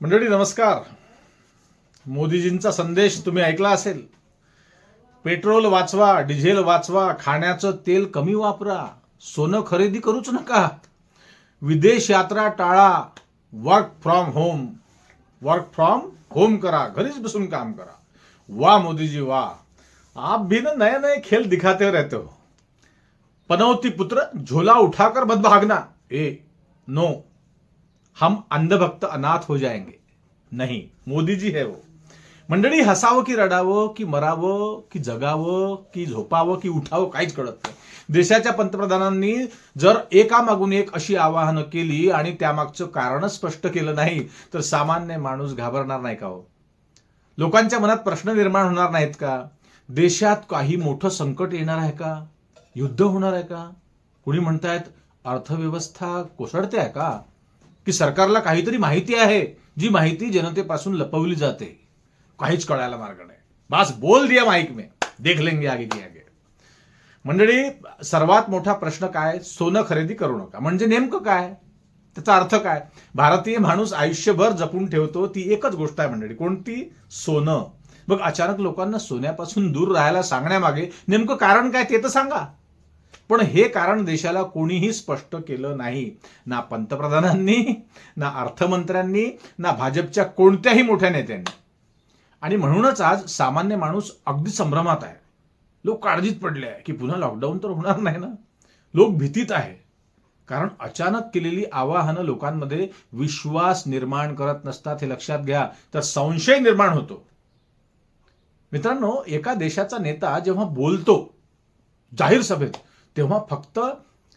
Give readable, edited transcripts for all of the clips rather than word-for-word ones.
मंडळी नमस्कार. मोदीजींचा संदेश तुम्ही ऐकला असेल. पेट्रोल वाचवा, डिझेल वाचवा, खाण्याचं तेल कमी वापरा, सोनं खरेदी करूच नका, विदेश यात्रा टाळा, वर्क फ्रॉम होम करा, घरीच बसून काम करा. वाह मोदी जी वाह, आप भी ना नए नए खेल दिखाते रहते हो. पनौती पुत्र झोला उठाकर मत भागना. नो, हम अंधभक्त अनाथ हो जाएंगे. नहीं, मोदी जी है वो. मंडळी, हसावं की रडावं की मरावं की जगावं की झोपावं की उठावं काहीच कळत नाही. देशाच्या पंतप्रधानांनी जर एकामागून एक अशी आवाहनं केली आणि त्यामागचं कारण स्पष्ट केलं नाही तर सामान्य माणूस घाबरणार नाही का हो? लोकांच्या मनात प्रश्न निर्माण होणार नाहीत का? देशात काही मोठं संकट येणार आहे का? युद्ध होणार आहे का? कुणी म्हणतायत अर्थव्यवस्था कोसळते आहे का? की सरकारला काहीतरी माहिती आहे जी माहिती जनतेपासून लपवली जाते? काहीच कळायला मार्ग नाही. बस बोल दिया माईक में, देख लेंगे आगे की आगे. मंडळी, सर्वात मोठा प्रश्न काय? सोनं खरेदी करू नका. म्हणजे नेमकं काय? त्याचा अर्थ काय? भारतीय माणूस आयुष्यभर जपून ठेवतो ती एकच गोष्ट आहे मंडळी. कोणती? सोनं. मग अचानक लोकांना सोन्यापासून दूर राहायला सांगण्यामागे नेमकं कारण काय ते तर सांगा. पण हे कारण देशाला कोणीही स्पष्ट केलं नाही. ना पंतप्रधानांनी, ना अर्थमंत्र्यांनी, ना भाजपच्या कोणत्याही मोठ्या नेत्यांनी. आणि म्हणूनच आज सामान्य माणूस अगदी संभ्रमात आहे. लोक काळजीत पडले आहे की पुन्हा लॉकडाऊन तर होणार नाही ना. लोक भीतीत आहे. कारण अचानक केलेली आवाहनं लोकांमध्ये विश्वास निर्माण करत नसतात हे लक्षात घ्या, तर संशय निर्माण होतो. मित्रांनो, एका देशाचा नेता जेव्हा बोलतो जाहीर सभेत तेव्हा फक्त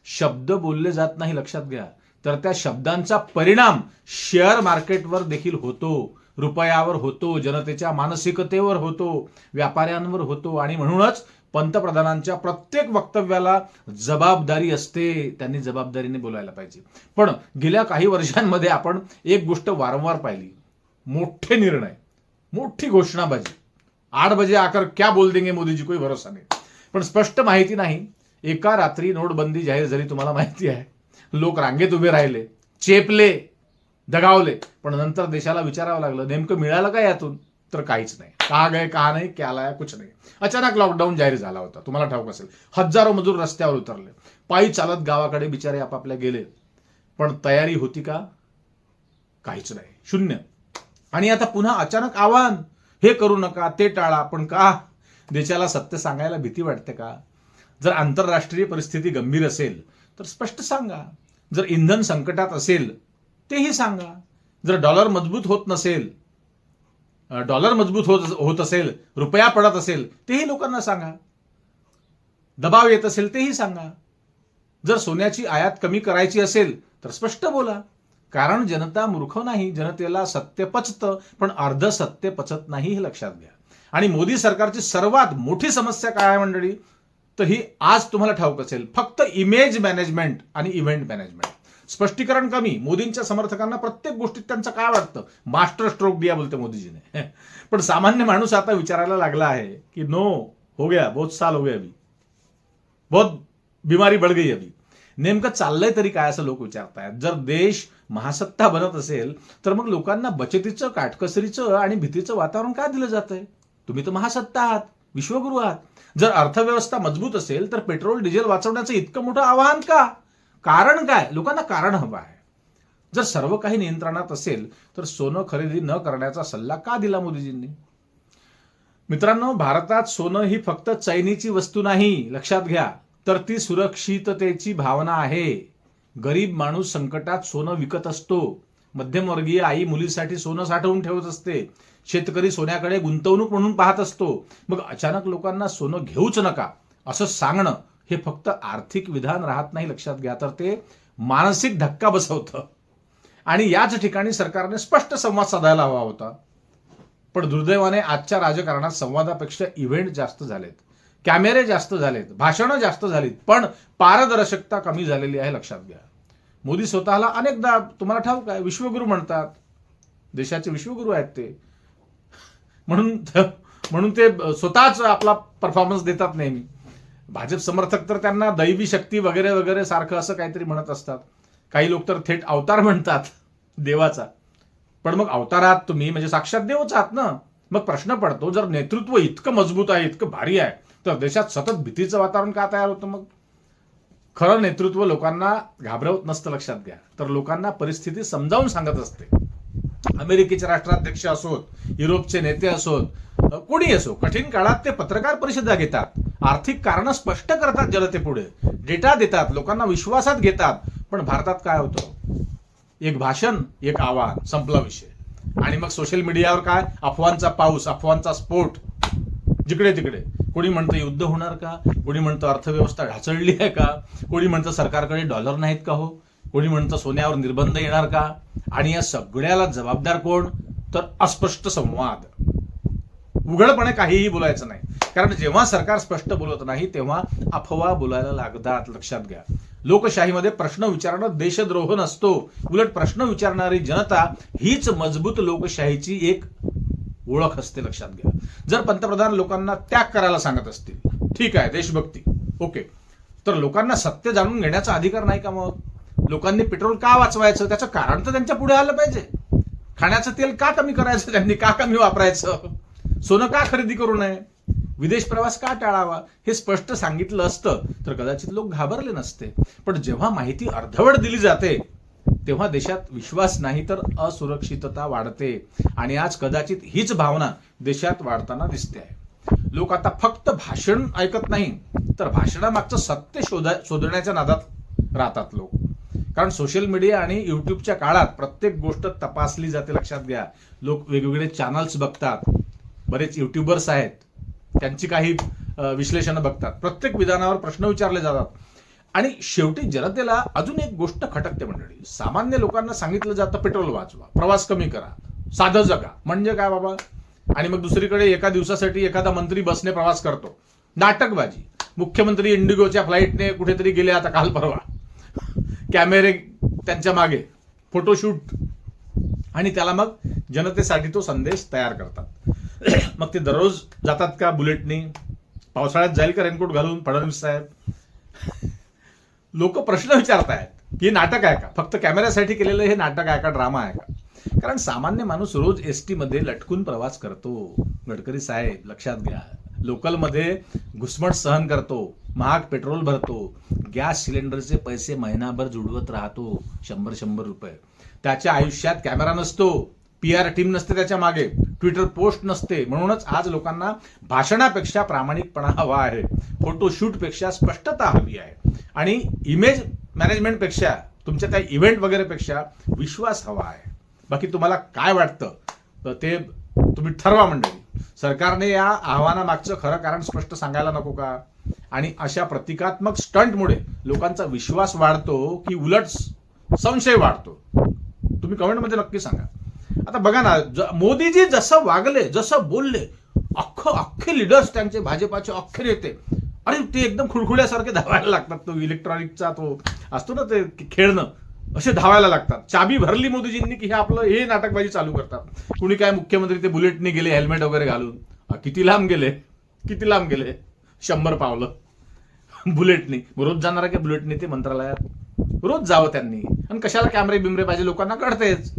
शब्द बोलले जात नाही, लक्षात घ्या, तर त्या शब्दांचा परिणाम शेअर मार्केटवर देखील होतो, रुपयावर होतो, जनतेच्या मानसिकतेवर होतो, व्यापाऱ्यांवर होतो. आणि म्हणूनच पंतप्रधानांच्या प्रत्येक वक्तव्याला जबाबदारी असते. त्यांनी जबाबदारीने बोलायला पाहिजे. पण गेल्या काही वर्षांमध्ये आपण एक गोष्ट वारंवार पाहिली. मोठे निर्णय, मोठी घोषणाबाजी. 8 बजे आकर क्या बोल देंगे मोदी जी, कोई भरोसा नाही. पण स्पष्ट माहिती नाही. एका रात्री नोटबंदी जाहीर झाली, तुम्हाला माहिती आहे. लोक रांगेत उभे राहिले, चेपले, दगावले. पण नंतर देशाला विचारावं लागलं नेमकं मिळालं का यातून? तर काहीच नाही. कहा गए कहा नाही, क्या लाया कुछ नाही. अचानक लॉकडाऊन जाहीर झाला होता, तुम्हाला ठाऊक असेल. हजारो मजूर रस्त्यावर उतरले, पायी चालत गावाकडे बिचारे आपापल्या गेले. पण तयारी होती का? काहीच नाही, शून्य. आणि आता पुन्हा अचानक आव्हान, हे करू नका, ते टाळा. पण का? देशाला सत्य सांगायला भीती वाटते का? जर आंतरराष्ट्रीय परिस्थिती गंभीर असेल तर स्पष्ट सांगा. जर इंधन संकटात असेल तेही सांगा. जर डॉलर मजबूत होत असेल, रुपया पडत असेल तेही लोकांना सांगा. दबाव येत असेल तेही सांगा. जर सोन्याची आयात कमी करायची असेल तर स्पष्ट बोला. कारण जनता मूर्ख नाही. जनतेला सत्य पचतं, पण अर्ध सत्य पचत नाही, हे लक्षात घ्या. आणि मोदी सरकारची सर्वात मोठी समस्या काय आहे मंडळी? तर ही आज तुम्हाला ठाऊक असेल, फक्त इमेज मॅनेजमेंट आणि इव्हेंट मॅनेजमेंट. स्पष्टीकरण कमी. मोदींच्या समर्थकांना प्रत्येक गोष्टीत त्यांचं काय वाटतं? मास्टर स्ट्रोक दिया बोलते मोदीजीने. पण सामान्य माणूस आता विचारायला लागला आहे की नो, हो गया, बहुत साल हो गए, अभी बहुत बीमारी बढ़ गई अभी. नेमकं चाललंय तरी काय, असं लोक विचारतायत. जर देश महासत्ता बनत असेल तर मग लोकांना बचतीचं, काटकसरीचं आणि भीतीचं वातावरण काय दिलं जातंय? तुम्ही तर महासत्ता आहात, विश्वगुरू आहात. जर अर्थव्यवस्था मजबूत असेल तर पेट्रोल डिझेल वाचवण्याचं इतकं मोठं आवाहन का? कारण काय? लोकांना कारण हवं आहे. जर सर्व काही नियंत्रणात असेल तर सोनं खरेदी न करण्याचा सल्ला का दिला मोदीजींनी? मित्रांनो, भारतात सोनं ही फक्त चैनीची वस्तू नाही, लक्षात घ्या, तर ती सुरक्षिततेची भावना आहे. गरीब माणूस संकटात सोनं विकत असतो. मध्यमवर्गीय आई मुलीसाठी सोनं साठवून ठेवत असते. शेतकरी सोन्याकडे गुंतवणूक म्हणून पाहत असतो. मग अचानक लोकांना सोनं घेऊच नका असं सांगणं हे फक्त आर्थिक विधान राहत नाही, लक्षात घ्या, तर ते मानसिक धक्का बसवतं. आणि याच ठिकाणी सरकारने स्पष्ट संवाद साधायला हवा होता. पण दुर्दैवाने आजच्या राजकारणात संवादापेक्षा इव्हेंट जास्त झालेत, कॅमेरे जास्त झालेत, भाषणं जास्त झालीत, पण पारदर्शकता कमी झालेली आहे, लक्षात घ्या. मोदी स्वतःला अनेकदा, तुम्हाला ठाऊक आहे, विश्वगुरू म्हणतात. देशाचे विश्वगुरू आहेत ते. म्हणून ते स्वतःच आपला परफॉर्मन्स देतात नेहमी. भाजप समर्थक तर त्यांना दैवी शक्ती वगैरे वगैरे सारखं असं काहीतरी म्हणत असतात. काही लोक तर थेट अवतार म्हणतात देवाचा. पण मग अवतारात तुम्ही म्हणजे साक्षात देवच आहात ना. मग प्रश्न पडतो, जर नेतृत्व इतकं मजबूत आहे, इतकं भारी आहे, तर देशात सतत भीतीचं वातावरण का तयार होतं मग? खरं नेतृत्व लोकांना घाबरवत नसतं, लक्षात घ्या. तर लोकांना परिस्थिती समजावून सांगत असते. अमेरिकेचे राष्ट्राध्यक्ष असोत, युरोपचे नेते असोत, कोणी असो, कठीण काळात ते पत्रकार परिषदा घेतात, आर्थिक कारणं स्पष्ट करतात जनतेपुढे, डेटा देतात, लोकांना विश्वासात घेतात. पण भारतात काय होतं? एक भाषण, एक आवाहन, संपला विषय. आणि मग सोशल मीडियावर काय? अफवांचा पाऊस, अफवांचा स्फोट जिकडे तिकडे. कोणी म्हणतं युद्ध होणार का, कोणी म्हणतं अर्थव्यवस्था ढासळली आहे का, कोणी म्हणतं सरकारकडे डॉलर नाहीत का हो, कोणी म्हणतं सोन्यावर निर्बंध येणार का. आणि या सगळ्याला जबाबदार कोण? तर अस्पष्ट संवाद. उघडपणे काहीही बोलायचं नाही. कारण जेव्हा सरकार स्पष्ट बोलत नाही तेव्हा अफवा बोलायला लागतात, लक्षात घ्या. लोकशाहीमध्ये प्रश्न विचारणं देशद्रोह नसतो. उलट प्रश्न विचारणारी जनता हीच मजबूत लोकशाहीची एक ओळख असते, लक्षात घ्या. जर पंतप्रधान लोकांना त्याग करायला सांगत असतील, ठीक आहे, देशभक्ती, ओके, तर लोकांना सत्य जाणून घेण्याचा अधिकार नाही का? मग लोकांनी पेट्रोल का वाचवायचं, त्याचं कारण तर त्यांच्या पुढे आलं पाहिजे. खाण्याचं तेल का कमी करायचं, त्यांनी का कमी वापरायचं, सोनं का खरेदी करू नये, विदेश प्रवास का टाळावा, हे स्पष्ट सांगितलं असतं तर कदाचित लोक घाबरले नसते. पण जेव्हा माहिती अर्धवट दिली जाते तेव्हा देशात विश्वास नाही तर असुरक्षितता वाढते. आणि आज कदाचित हीच भावना देशात वाढताना दिसते आहे. लोक आता फक्त भाषण ऐकत नाही तर भाषणामागचं सत्य शोधण्याच्या नादात राहतात लोक. कारण सोशल मीडिया आणि युट्यूबच्या काळात प्रत्येक गोष्ट तपासली जाते, लक्षात घ्या. लोक वेगवेगळे चॅनल्स बघतात, बरेच युट्यूबर्स आहेत, त्यांची काही विश्लेषणं बघतात, प्रत्येक विधानावर प्रश्न विचारले जातात. आणि शेवटी जनतेला अजून एक गोष्ट खटकते मंडळी. सामान्य लोकांना सांगितलं जातं पेट्रोल वाचवा, प्रवास कमी करा, साधं जगा. म्हणजे काय बाबा? आणि मग दुसरीकडे एका दिवसासाठी एखादा मंत्री बसने प्रवास करतो, नाटकबाजी. मुख्यमंत्री इंडिगोच्या फ्लाईटने कुठेतरी गेले आता काल परवा, कॅमेरे त्यांच्या मागे, फोटोशूट, आणि त्याला मग जनतेसाठी तो संदेश तयार करतात. मग ते दररोज जातात का बुलेटनी? पावसाळ्यात जाईल का रेनकोट घालून फडणवीस साहेब? लोक प्रश्न विचारतायत की नाटक आहे का, फक्त कॅमेऱ्यासाठी केलेलं हे नाटक आहे का, ड्रामा आहे का? कारण सामान्य माणूस रोज एसटी मध्ये लटकून प्रवास करतो, गडकरी साहेब, लक्षात घ्या. लोकलमध्ये घुसमट सहन करतो, महाग पेट्रोल भरतो, गॅस सिलेंडरचे पैसे महिनाभर जुडवत राहतो, 100-100 रुपये. त्याच्या आयुष्यात कॅमेरा नसतो, PR टीम नसते त्याच्या मागे, ट्विटर पोस्ट नसते. म्हणूनच आज लोकांना भाषणापेक्षा प्रामाणिकपणा हवा आहे, फोटोशूटपेक्षा स्पष्टता हवी आहे, आणि इमेज मॅनेजमेंटपेक्षा, तुमच्या त्या इव्हेंट वगैरे पेक्षा विश्वास हवा आहे. बाकी तुम्हाला काय वाटतं ते तुम्ही ठरवा मंडळी. सरकारने या आव्हानामागचं खरं कारण स्पष्ट सांगायला नको का? आणि अशा प्रतिकात्मक स्टंटमुळे लोकांचा विश्वास वाढतो की उलट संशय वाढतो? तुम्ही कमेंटमध्ये नक्की सांगा. आता बघा ना, मोदीजी जसं वागले, जसं बोलले, अख्खे लिडर्स त्यांचे, भाजपाचे अख्खे नेते, अरे ते एकदम खुळखुळ्यासारखे धावायला लागतात. तो इलेक्ट्रॉनिकचा तो असतो ना ते खेळणं, असे धावायला लागतात. चाबी भरली मोदीजींनी की हे आपलं हे नाटकबाजी चालू करतात. कुणी काय मुख्यमंत्री ते बुलेटने गेले, हेल्मेट वगैरे घालून, किती लांब गेले, 100 पावलं बुलेटनी. रोज जाणार आहे का बुलेटनी ते मंत्रालयात? रोज जावं त्यांनी. आणि कशाला कॅमेरे बिमरे पाहिजे? लोकांना कळतेच.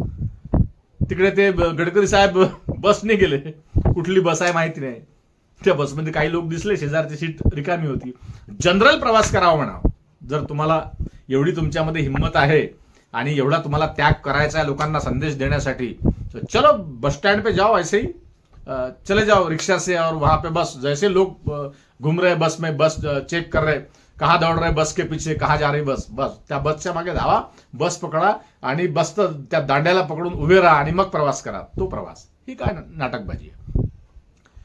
तिकडे ते गडकरी साहेब बसने गेले, कुठली बस आहे माहिती नाही, त्या बसमध्ये काही लोक दिसले, शेजारची सीट रिकामी होती. जनरल प्रवास करावा म्हणावं. जर तुम्हाला एवढी तुमच्यामध्ये हिंमत आहे आणि एवढा तुम्हाला त्याग करायचा आहे लोकांना संदेश देण्यासाठी, तो चलो बस स्टैंड पे जाओ, ऐसे ही चले जाओ रिक्शा से, और वहां पे बस जैसे लोग घूम रहे बस में, बस चेक कर रहे कहाँ दौड़ रहे बस के पीछे, कहाँ जा रही बस, बस त्या बसच्या मागे धावा, बस पकडा आणि बस त्या दांड्याला पकडून उभे राहा आणि मग प्रवास करा. तो प्रवास ही काय नाटकबाजी आहे?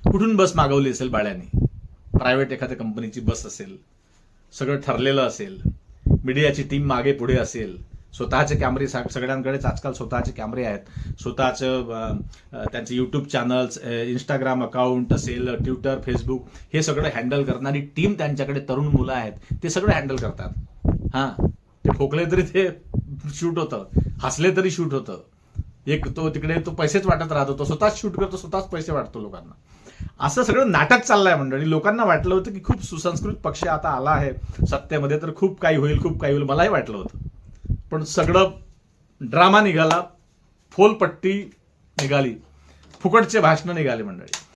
कुठून बस मागवली असेल बाळ्यांनी? प्रायव्हेट एखाद्या कंपनीची बस असेल, सगळं ठरलेलं असेल, मीडियाची टीम मागे पुढे असेल, स्वतःचे कॅमेरे, सगळ्यांकडेच आजकाल स्वतःचे कॅमेरे आहेत, स्वतःचं त्यांचे युट्यूब चॅनल्स, इंस्टाग्राम अकाउंट असेल, ट्विटर, फेसबुक, हे सगळं हँडल करणारी टीम त्यांच्याकडे, तरुण मुलं आहेत, ते सगळं हँडल करतात. हां, ते खोकले तरी ते शूट होतं, हसले तरी शूट होतं. एक तो तिकडे तो पैसेच वाटत राहतो, तो स्वतःच शूट करतो, स्वतःच पैसे वाटतो लोकांना. असं सगळं नाटक चाललंय मंडळी. लोकांना वाटलं होतं की खूप सुसंस्कृत पक्ष आता आला आहे सत्तेमध्ये, तर खूप काही होईल, खूप काही होईल, मलाही वाटलं होतं. पण सगळं ड्रामा निघाला, फोलपट्टी निघाली, फुकटचे भाषणं निघाली मंडळी.